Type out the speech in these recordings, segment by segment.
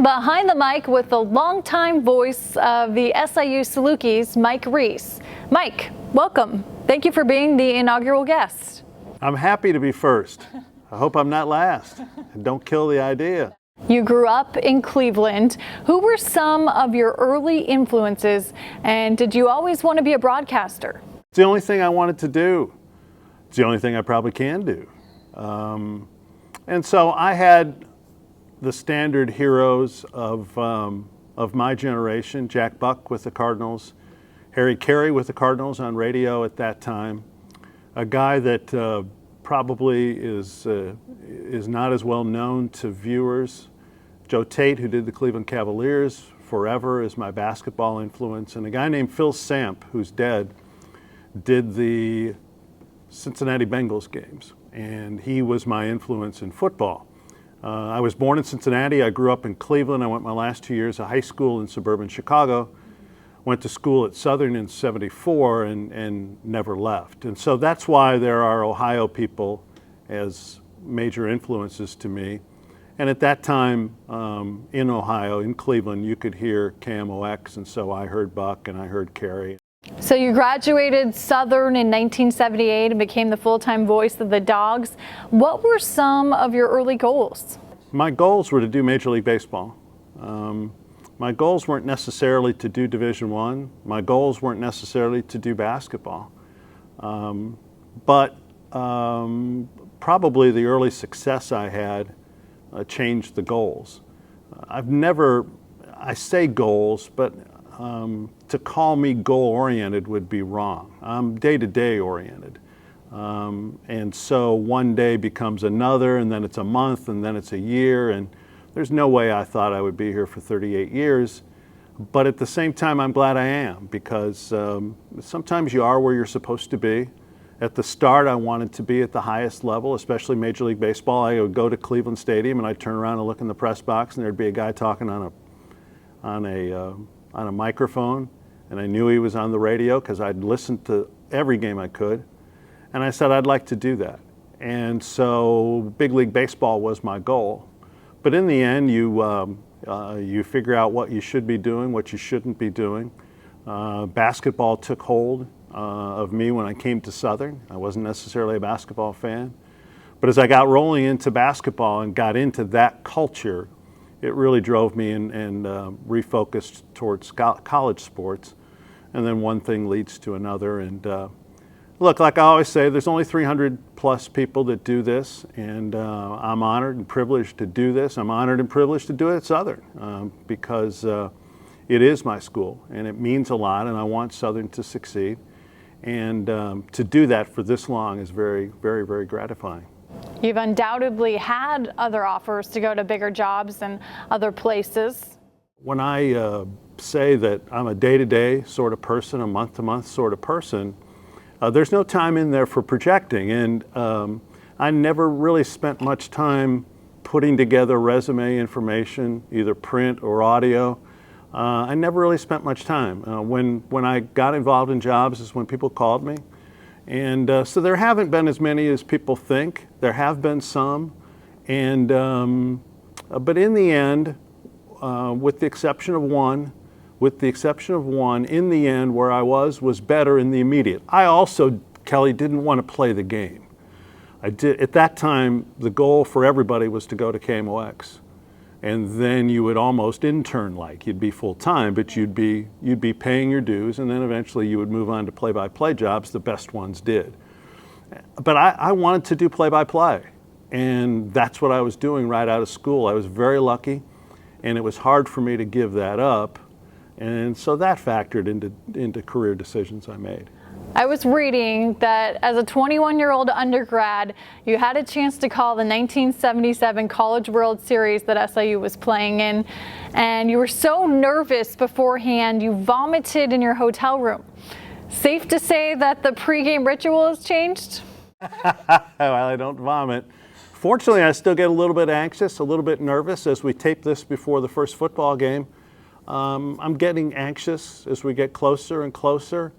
Behind the mic with the longtime voice of the SIU Salukis, Mike Reis. Mike, welcome. Thank you for being the inaugural guest. I'm happy to be first. I hope I'm not last. Don't kill the idea. You grew up in Cleveland. Who were some of your early influences, and did you always want to be a broadcaster? It's the only thing I wanted to do. It's the only thing I probably can do. And so I had the standard heroes of my generation: Jack Buck with the Cardinals, Harry Carey with the Cardinals on radio at that time, a guy that probably is not as well known to viewers, Joe Tate, who did the Cleveland Cavaliers forever, is my basketball influence, and a guy named Phil Samp, who's dead, did the Cincinnati Bengals games, and he was my influence in football. I was born in Cincinnati. I grew up in Cleveland. I went my last 2 years of high school in suburban Chicago. Went to school at Southern in '74 and never left. And so that's why there are Ohio people as major influences to me. And at that time in Ohio, in Cleveland, you could hear KMOX, and so I heard Buck and I heard Carey. So you graduated Southern in 1978 and became the full-time voice of the Dawgs. What were some of your early goals? My goals were to do Major League Baseball. My goals weren't necessarily to do Division I. My goals weren't necessarily to do basketball. But probably the early success I had changed the goals. I say goals, but to call me goal-oriented would be wrong. I'm day-to-day oriented. And so one day becomes another, and then it's a month, and then it's a year, and there's no way I thought I would be here for 38 years. But at the same time, I'm glad I am, because sometimes you are where you're supposed to be. At the start, I wanted to be at the highest level, especially Major League Baseball. I would go to Cleveland Stadium, and I'd turn around and look in the press box, and there'd be a guy talking on a microphone, and I knew he was on the radio because I'd listened to every game I could, and I said I'd like to do that. And so big league baseball was my goal. But in the end, you figure out what you should be doing, what you shouldn't be doing. Basketball took hold of me when I came to Southern. I wasn't necessarily a basketball fan, but as I got rolling into basketball and got into that culture, it really drove me and refocused towards college sports. And then one thing leads to another. And look, like I always say, there's only 300 plus people that do this, and I'm honored and privileged to do this. I'm honored and privileged to do it at Southern because it is my school and it means a lot, and I want Southern to succeed. And to do that for this long is very, very, very gratifying. You've undoubtedly had other offers to go to bigger jobs and other places. When I say that I'm a day-to-day sort of person, a month-to-month sort of person, there's no time in there for projecting. And I never really spent much time putting together resume information, either print or audio. I never really spent much time. When I got involved in jobs is when people called me. And so there haven't been as many as people think. There have been some, and but in the end, with the exception of one, in the end, where I was better in the immediate. I also, Kelly, didn't want to play the game. At that time, the goal for everybody was to go to KMOX, and then you would almost intern like. You'd be full-time, but you'd be paying your dues, and then eventually you would move on to play-by-play jobs. The best ones did. But I wanted to do play-by-play, and that's what I was doing right out of school. I was very lucky, and it was hard for me to give that up, and so that factored into career decisions I made. I was reading that as a 21-year-old undergrad, you had a chance to call the 1977 College World Series that SIU was playing in, and you were so nervous beforehand, you vomited in your hotel room. Safe to say that the pregame ritual has changed? Well, I don't vomit. Fortunately, I still get a little bit anxious, a little bit nervous as we tape this before the first football game. I'm getting anxious as we get closer and closer.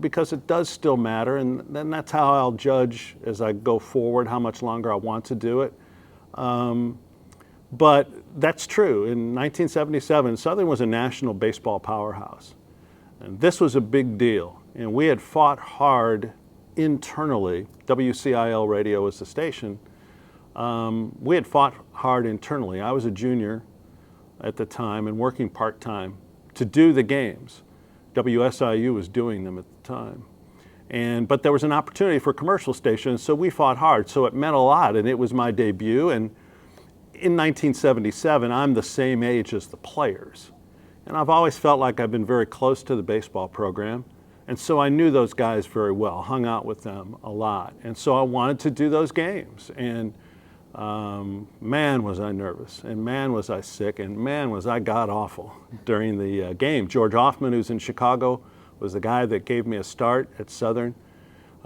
Because it does still matter, and then that's how I'll judge as I go forward how much longer I want to do it. But That's true. In 1977, Southern was a national baseball powerhouse. And this was a big deal. And we had fought hard internally. WCIL radio was the station. We had fought hard internally. I was a junior at the time and working part-time to do the games. WSIU was doing them at the time. But there was an opportunity for commercial stations, so we fought hard. So it meant a lot, and it was my debut. And in 1977, I'm the same age as the players. And I've always felt like I've been very close to the baseball program. And so I knew those guys very well, hung out with them a lot. And so I wanted to do those games. And man, was I nervous, and man, was I sick, and man, was I god-awful during the game. George Hoffman, who's in Chicago, was the guy that gave me a start at Southern.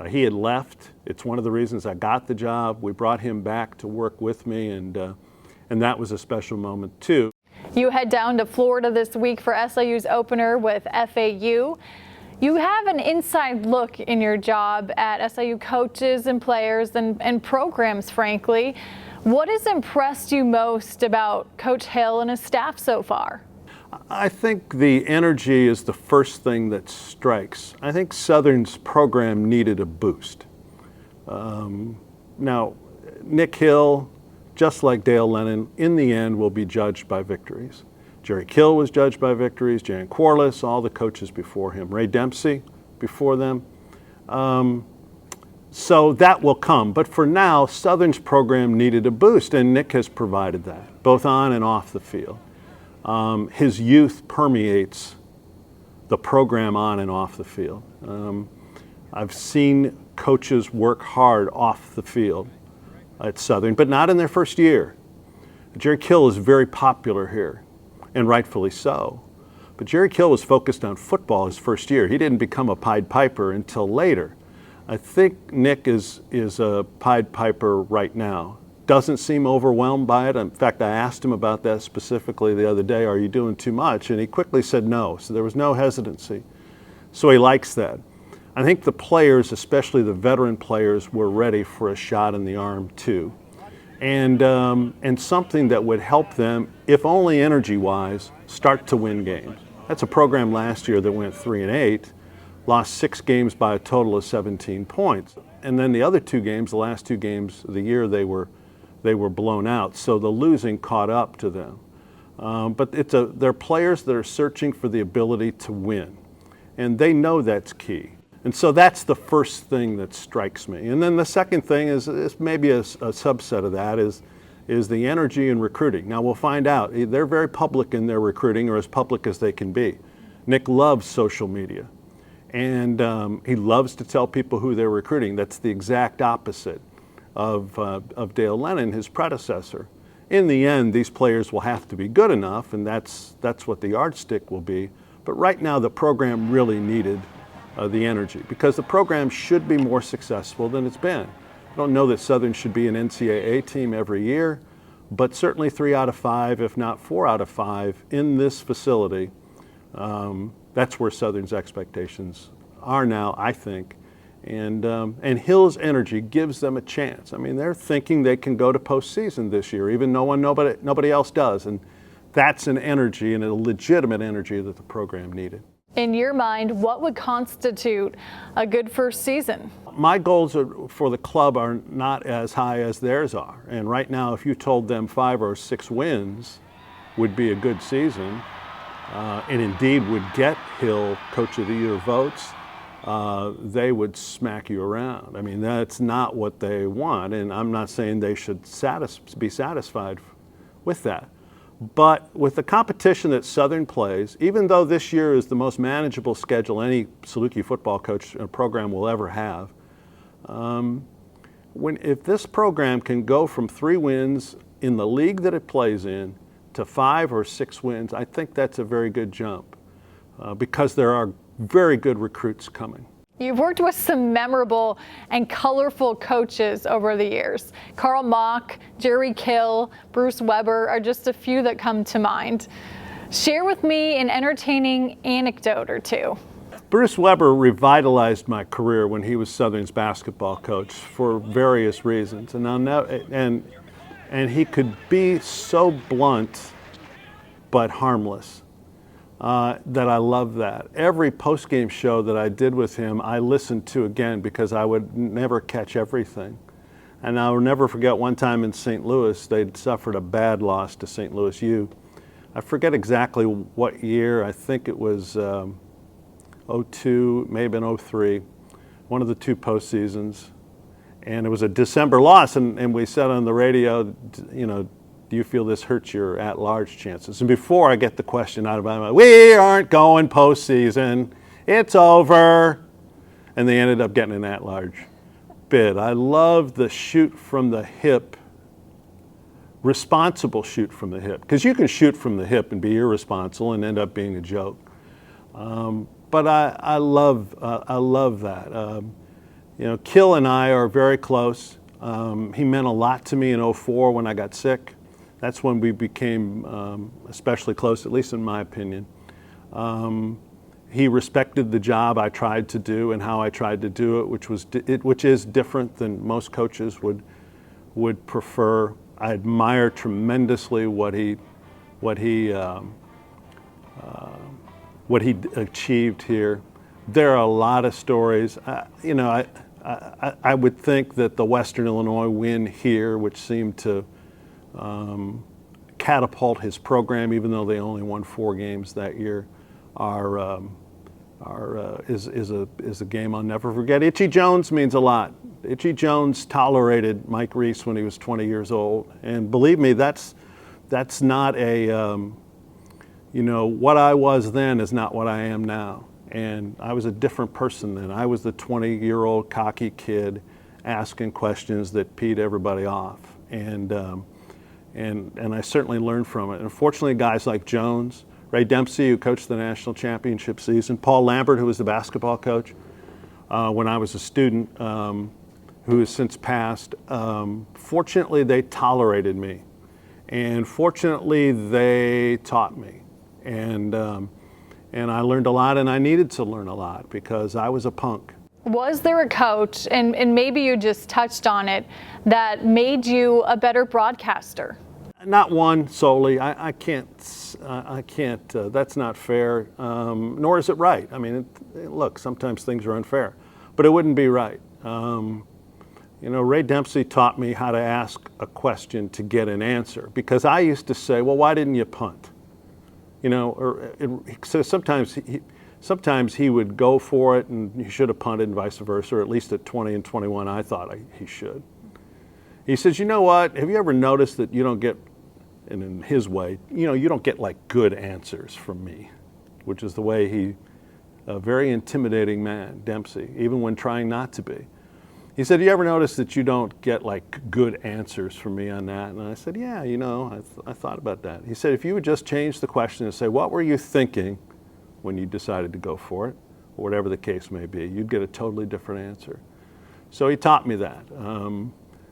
He had left. It's one of the reasons I got the job. We brought him back to work with me, and that was a special moment, too. You head down to Florida this week for SIU's opener with FAU. You have an inside look in your job at SIU coaches and players and programs, frankly. What has impressed you most about Coach Hill and his staff so far? I think the energy is the first thing that strikes. I think Southern's program needed a boost. Now, Nick Hill, just like Dale Lennon, in the end will be judged by victories. Jerry Kill was judged by victories, Jan Corliss, all the coaches before him, Ray Dempsey before them. So that will come. But for now, Southern's program needed a boost, and Nick has provided that, both on and off the field. His youth permeates the program on and off the field. I've seen coaches work hard off the field at Southern, but not in their first year. Jerry Kill is very popular here, and rightfully so. But Jerry Kill was focused on football his first year. He didn't become a Pied Piper until later. I think Nick is a Pied Piper right now. Doesn't seem overwhelmed by it. In fact, I asked him about that specifically the other day, are you doing too much? And he quickly said no, so there was no hesitancy. So he likes that. I think the players, especially the veteran players, were ready for a shot in the arm too. And something that would help them, if only energy-wise, start to win games. That's a program last year that went 3-8, lost 6 games by a total of 17 points. And then the other 2 games, the last 2 games of the year, they were blown out. So the losing caught up to them. But they're players that are searching for the ability to win. And they know that's key. And so that's the first thing that strikes me. And then the second thing is maybe a subset of that is the energy in recruiting. Now we'll find out. They're very public in their recruiting, or as public as they can be. Nick loves social media. And he loves to tell people who they're recruiting. That's the exact opposite of Dale Lennon, his predecessor. In the end, these players will have to be good enough, and that's what the yardstick will be. But right now, the program really needed the energy, because the program should be more successful than it's been. I don't know that Southern should be an NCAA team every year, but certainly 3 out of 5, if not 4 out of 5, in this facility. That's where Southern's expectations are now, I think. And Hill's energy gives them a chance. I mean, they're thinking they can go to postseason this year, even nobody else does. And that's an energy, and a legitimate energy, that the program needed. In your mind, what would constitute a good first season? My goals for the club are not as high as theirs are. And right now, if you told them 5 or 6 wins would be a good season, and indeed would get Hill Coach of the Year votes, they would smack you around. I mean, that's not what they want, and I'm not saying they should be satisfied with that. But with the competition that Southern plays, even though this year is the most manageable schedule any Salukis football coach program will ever have, if this program can go from 3 wins in the league that it plays in to 5 or 6 wins, I think that's a very good jump, because there are very good recruits coming. You've worked with some memorable and colorful coaches over the years. Carl Mock, Jerry Kill, Bruce Weber are just a few that come to mind. Share with me an entertaining anecdote or two. Bruce Weber revitalized my career when he was Southern's basketball coach for various reasons, and And he could be so blunt but harmless that I love that. Every post-game show that I did with him, I listened to again because I would never catch everything. And I'll never forget one time in St. Louis, they'd suffered a bad loss to St. Louis U. I forget exactly what year. I think it was 02, maybe in 03, one of the two postseasons. And it was a December loss, and we said on the radio, you know, do you feel this hurts your at-large chances? And before I get the question out of my mouth, we aren't going postseason, it's over. And they ended up getting an at-large bid. I love the shoot from the hip, responsible shoot from the hip, because you can shoot from the hip and be irresponsible and end up being a joke. But I love that. You know, Kill and I are very close. He meant a lot to me in 04 when I got sick. That's when we became especially close, at least in my opinion. He respected the job I tried to do and how I tried to do it, which is different than most coaches would prefer. I admire tremendously what he achieved here. There are a lot of stories. You know, I would think that the Western Illinois win here, which seemed to catapult his program, even though they only won 4 games that year, is a game I'll never forget. Itchy Jones means a lot. Itchy Jones tolerated Mike Reis when he was 20 years old, and believe me, that's not a you know, what I was then is not what I am now. And I was a different person then. I was the 20-year-old cocky kid asking questions that peed everybody off. And I certainly learned from it. And unfortunately, guys like Jones, Ray Dempsey, who coached the national championship season, Paul Lambert, who was the basketball coach when I was a student, who has since passed, fortunately, they tolerated me. And fortunately, they taught me. And I learned a lot, and I needed to learn a lot because I was a punk. Was there a coach, and maybe you just touched on it, that made you a better broadcaster? Not one solely. I can't. That's not fair. Nor is it right. I mean, look, sometimes things are unfair, but it wouldn't be right. You know, Ray Dempsey taught me how to ask a question to get an answer, because I used to say, well, why didn't you punt? You know, so sometimes he would go for it and he should have punted and vice versa, or at least at 20 and 21 I thought he should. He says, you know what, have you ever noticed that you don't get, and in his way, you know, you don't get like good answers from me, which is the way a very intimidating man, Dempsey, even when trying not to be. He said, you ever notice that you don't get like good answers from me on that? And I said, yeah, you know, I thought about that. He said, if you would just change the question and say, what were you thinking when you decided to go for it, or whatever the case may be, you'd get a totally different answer. So he taught me that.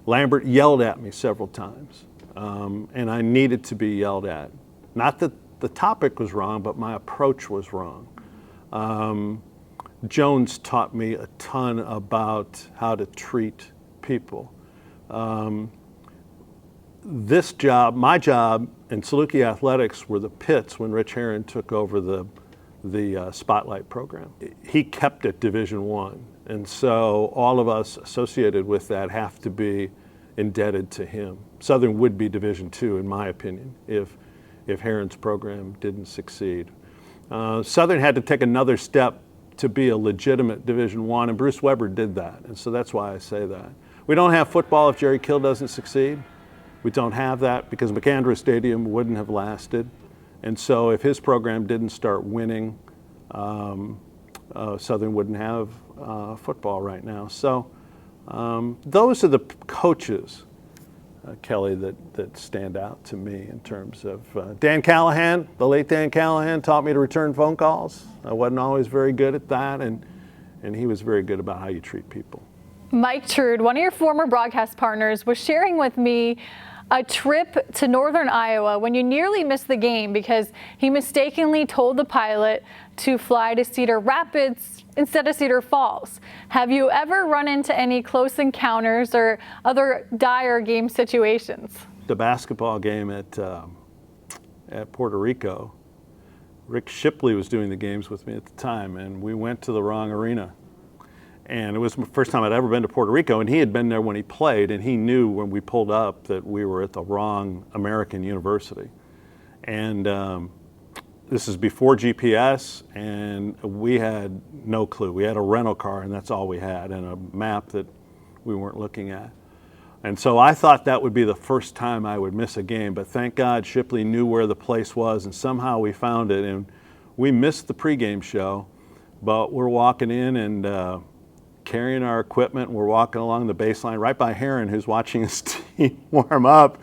Lambert yelled at me several times, and I needed to be yelled at. Not that the topic was wrong, but my approach was wrong. Jones taught me a ton about how to treat people. This job, my job, and Salukis Athletics were the pits when Rich Herron took over the Spotlight program. He kept it Division I, and so all of us associated with that have to be indebted to him. Southern would be Division II, in my opinion, if Herron's program didn't succeed. Southern had to take another step to be a legitimate Division I, and Bruce Weber did that, and so that's why I say that. We don't have football if Jerry Kill doesn't succeed. We don't have that because McAndrew Stadium wouldn't have lasted, and so if his program didn't start winning, Southern wouldn't have football right now. So those are the coaches, Kelly, that stand out to me in terms of Dan Callahan. The late Dan Callahan taught me to return phone calls. I wasn't always very good at that, and he was very good about how you treat people. Mike Trude, one of your former broadcast partners, was sharing with me a trip to northern Iowa when you nearly missed the game because he mistakenly told the pilot to fly to Cedar Rapids instead of Cedar Falls. Have you ever run into any close encounters or other dire game situations? a basketball game at Puerto Rico. Rick Shipley was doing the games with me at the time, and we went to the wrong arena. And it was the first time I'd ever been to Puerto Rico, and he had been there when he played, and he knew when we pulled up that we were at the wrong American university. And this is before GPS, and we had no clue. We had a rental car, and that's all we had, and a map that we weren't looking at. And so I thought that would be the first time I would miss a game, but thank God Shipley knew where the place was, and somehow we found it. And we missed the pregame show, but we're walking in and carrying our equipment. We're walking along the baseline right by Heron, who's watching his team warm up.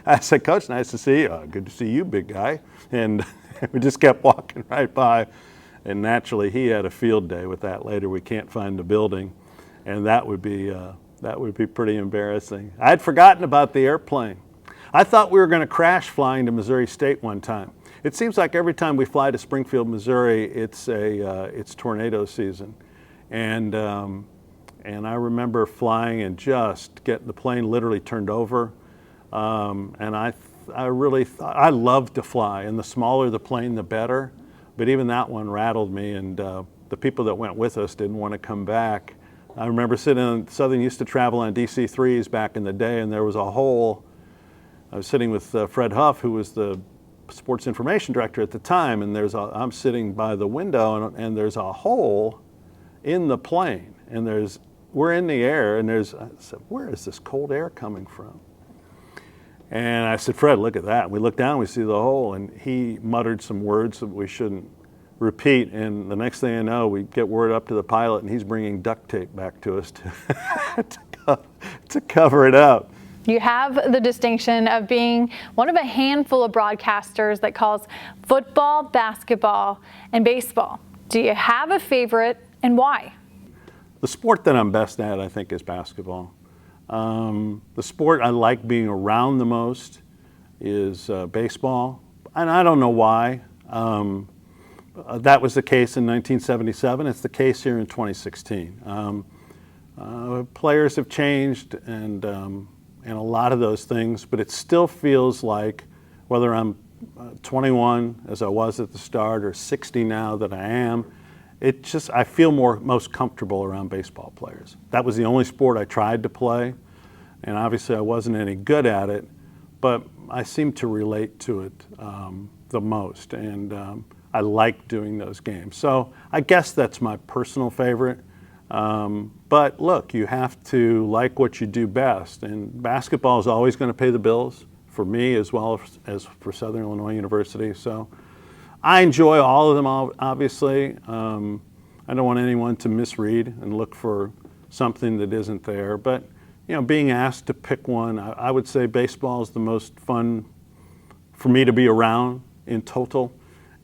I said, "Coach, nice to see you." "Good to see you, big guy." And we just kept walking right by. And naturally, he had a field day with that later. We can't find the building, and that would be pretty embarrassing. I'd forgotten about the airplane. I thought we were going to crash flying to Missouri State one time. It seems like every time we fly to Springfield, Missouri, it's tornado season. And I remember flying and just getting the plane literally turned over. And I really thought, I love to fly, and the smaller the plane, the better. But even that one rattled me, and the people that went with us didn't want to come back. I remember sitting on, Southern used to travel on DC-3s back in the day, and there was a hole. I was sitting with Fred Huff, who was the sports information director at the time, and I'm sitting by the window, and there's a hole in the plane, and we're in the air, and I said, "Where is this cold air coming from?" And I said, "Fred, look at that." And we look down, we see the hole, and he muttered some words that we shouldn't repeat. And the next thing I know, we get word up to the pilot, and he's bringing duct tape back to us to cover it up. You have the distinction of being one of a handful of broadcasters that calls football, basketball, and baseball. Do you have a favorite, and why? The sport that I'm best at, I think, is basketball. The sport I like being around the most is baseball, and I don't know why. That was the case in 1977. It's the case here in 2016. Players have changed, and a lot of those things, but it still feels like, whether I'm 21 as I was at the start, or 60 now that I am, I feel most comfortable around baseball players. That was the only sport I tried to play, and obviously I wasn't any good at it, but I seem to relate to it the most, and I like doing those games. So I guess that's my personal favorite. But look, you have to like what you do best, and basketball is always going to pay the bills for me as well as for Southern Illinois University. So I enjoy all of them, obviously. I don't want anyone to misread and look for something that isn't there. But being asked to pick one, I would say baseball is the most fun for me to be around in total,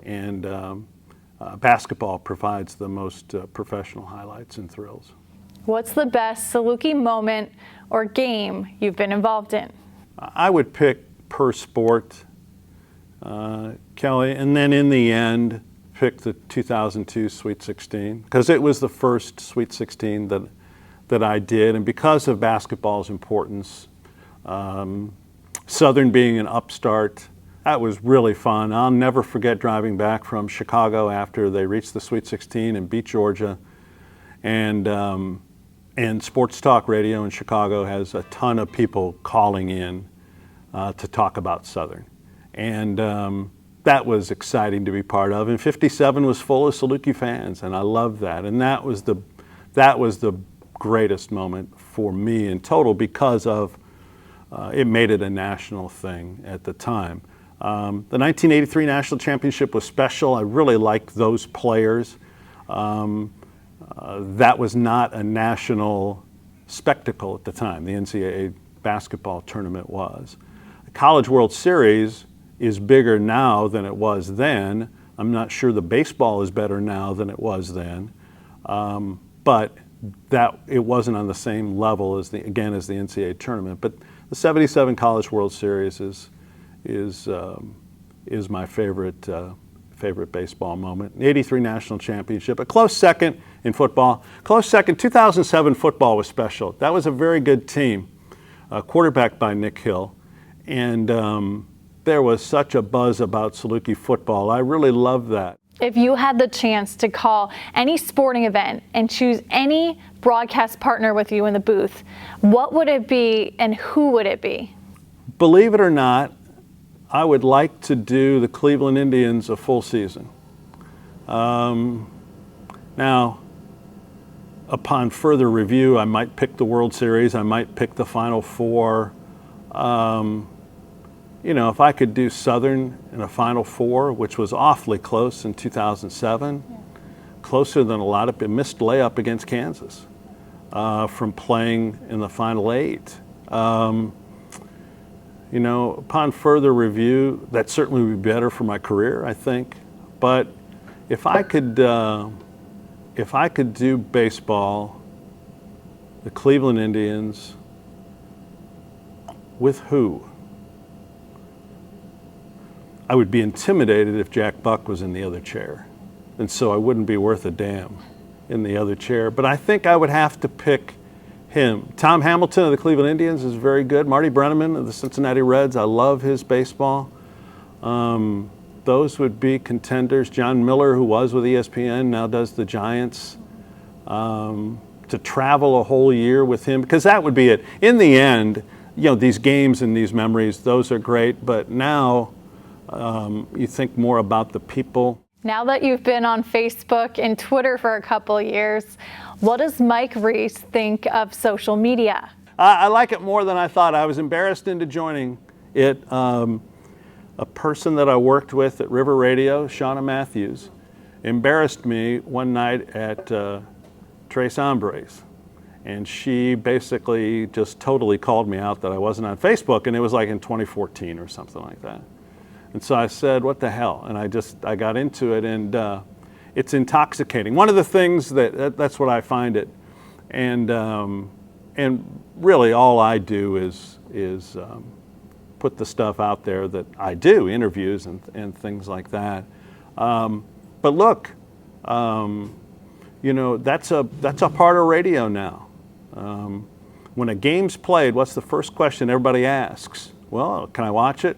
and basketball provides the most professional highlights and thrills. What's the best Saluki moment or game you've been involved in? I would pick per sport, Kelly, and then in the end, pick the 2002 Sweet 16, because it was the first Sweet 16 that I did, and because of basketball's importance, Southern being an upstart, that was really fun. I'll never forget driving back from Chicago after they reached the Sweet 16 and beat Georgia. And Sports Talk Radio in Chicago has a ton of people calling in to talk about Southern. And that was exciting to be part of. And 57 was full of Saluki fans, and I loved that. And that was the greatest moment for me in total, because of it made it a national thing at the time. The 1983 National Championship was special. I really liked those players. That was not a national spectacle at the time. The NCAA basketball tournament was. The College World Series is bigger now than it was then. I'm not sure the baseball is better now than it was then. But it wasn't on the same level as the NCAA tournament. But the 77 College World Series is my favorite baseball moment. The 83 National Championship, a close second in football. Close second, 2007 football was special. That was a very good team, quarterbacked by Nick Hill. and there was such a buzz about Saluki football. I really loved that. If you had the chance to call any sporting event and choose any broadcast partner with you in the booth, what would it be and who would it be? Believe it or not, I would like to do the Cleveland Indians a full season. Now, upon further review, I might pick the World Series, I might pick the Final Four. You know, if I could do Southern in a Final Four, which was awfully close in 2007, closer than a lot of people, missed layup against Kansas from playing in the Final Eight. You know, upon further review, that certainly would be better for my career, I think. But if I could do baseball, the Cleveland Indians, with who? I would be intimidated if Jack Buck was in the other chair, and so I wouldn't be worth a damn in the other chair. But I think I would have to pick him. Tom Hamilton of the Cleveland Indians is very good. Marty Brennaman of the Cincinnati Reds, I love his baseball. Those would be contenders. John Miller, who was with ESPN, now does the Giants. To travel a whole year with him, because that would be it. In the end, you know, these games and these memories, those are great, but now you think more about the people. Now that you've been on Facebook and Twitter for a couple of years, what does Mike Reis think of social media? I like it more than I thought. I was embarrassed into joining it. A person that I worked with at River Radio, Shauna Matthews, embarrassed me one night at Tres Hombres. And she basically just totally called me out that I wasn't on Facebook, and it was like in 2014 or something like that. And so I said, what the hell? And I got into it, and it's intoxicating. One of the things that's what I find it. And really all I do is put the stuff out there that I do, interviews and things like that. But look, you know, that's a part of radio now. When a game's played, what's the first question everybody asks? Well, can I watch it?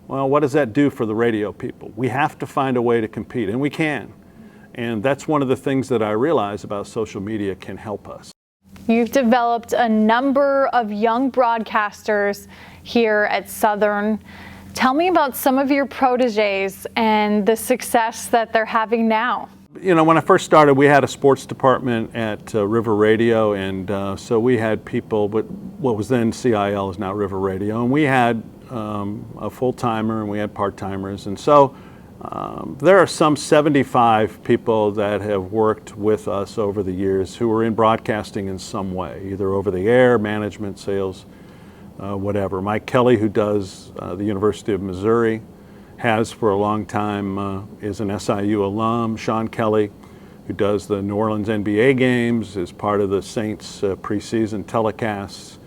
Well, what does that do for the radio people? We have to find a way to compete, and we can. And that's one of the things that I realize about social media can help us. You've developed a number of young broadcasters here at Southern. Tell me about some of your proteges and the success that they're having now. You know, when I first started, we had a sports department at River Radio, and so we had people, but what was then CIL is now River Radio, and we had a full-timer and we had part-timers, and so there are some 75 people that have worked with us over the years who are in broadcasting in some way, either over the air, management, sales, whatever. Mike Kelly, who does the University of Missouri, has for a long time, is an SIU alum. Sean Kelly, who does the New Orleans NBA games, is part of the Saints preseason telecasts,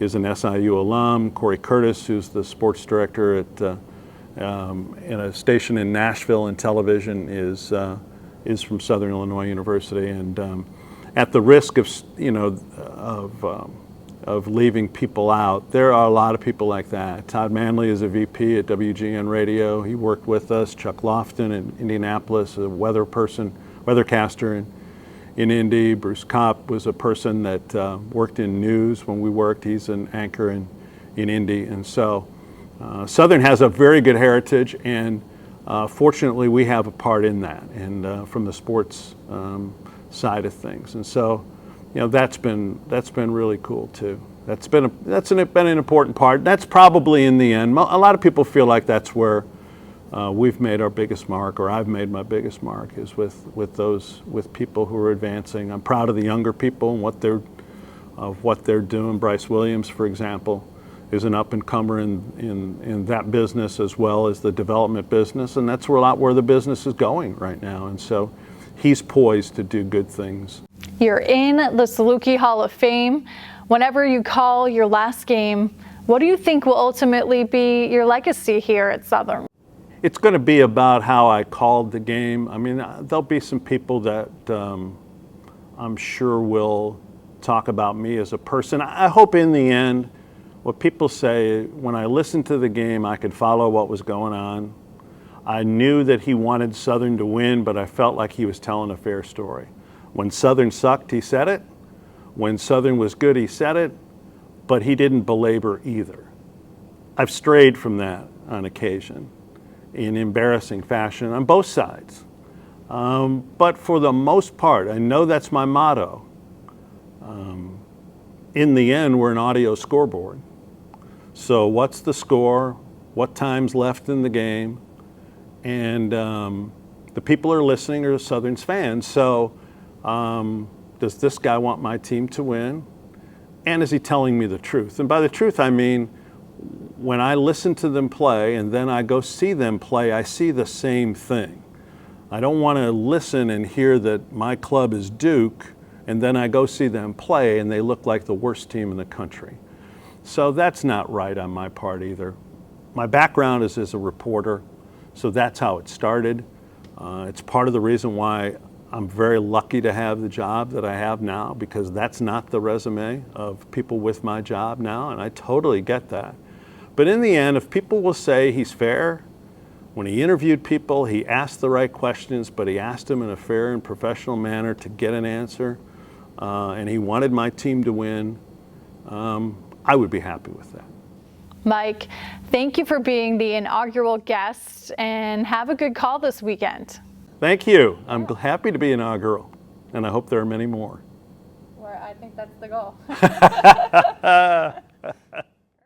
is an SIU alum. Corey Curtis, who's the sports director at in a station in Nashville in television, is from Southern Illinois University. And at the risk of, you know, of leaving people out, there are a lot of people like that. Todd Manley is a VP at WGN Radio. He worked with us. Chuck Lofton in Indianapolis, a weathercaster in Indy. Bruce Kopp was a person that worked in news when we worked. He's an anchor in Indy. And so Southern has a very good heritage, and fortunately we have a part in that, and from the sports side of things. And so, you know, that's been really cool too. That's been an important part. That's probably in the end. A lot of people feel like that's where we've made our biggest mark, or I've made my biggest mark, is with people who are advancing. I'm proud of the younger people and what they're doing. Bryce Williams, for example, is an up-and-comer in that business as well as the development business, and that's where the business is going right now. And so he's poised to do good things. You're in the Saluki Hall of Fame. Whenever you call your last game, what do you think will ultimately be your legacy here at Southern? It's going to be about how I called the game. I mean, there'll be some people that I'm sure will talk about me as a person. I hope in the end what people say, when I listened to the game, I could follow what was going on. I knew that he wanted Southern to win, but I felt like he was telling a fair story. When Southern sucked, he said it. When Southern was good, he said it, but he didn't belabor either. I've strayed from that on occasion in embarrassing fashion on both sides. But for the most part, I know that's my motto. In the end, we're an audio scoreboard. So what's the score? What time's left in the game? And the people are listening are Southern's fans. So does this guy want my team to win? And is he telling me the truth? And by the truth, I mean, when I listen to them play and then I go see them play, I see the same thing. I don't want to listen and hear that my club is Duke, and then I go see them play and they look like the worst team in the country. So that's not right on my part either. My background is as a reporter, so that's how it started. It's part of the reason why I'm very lucky to have the job that I have now, because that's not the resume of people with my job now, and I totally get that. But in the end, if people will say he's fair, when he interviewed people, he asked the right questions, but he asked them in a fair and professional manner to get an answer, and he wanted my team to win, I would be happy with that. Mike, thank you for being the inaugural guest, and have a good call this weekend. Thank you. I'm happy to be inaugural, and I hope there are many more. I think that's the goal.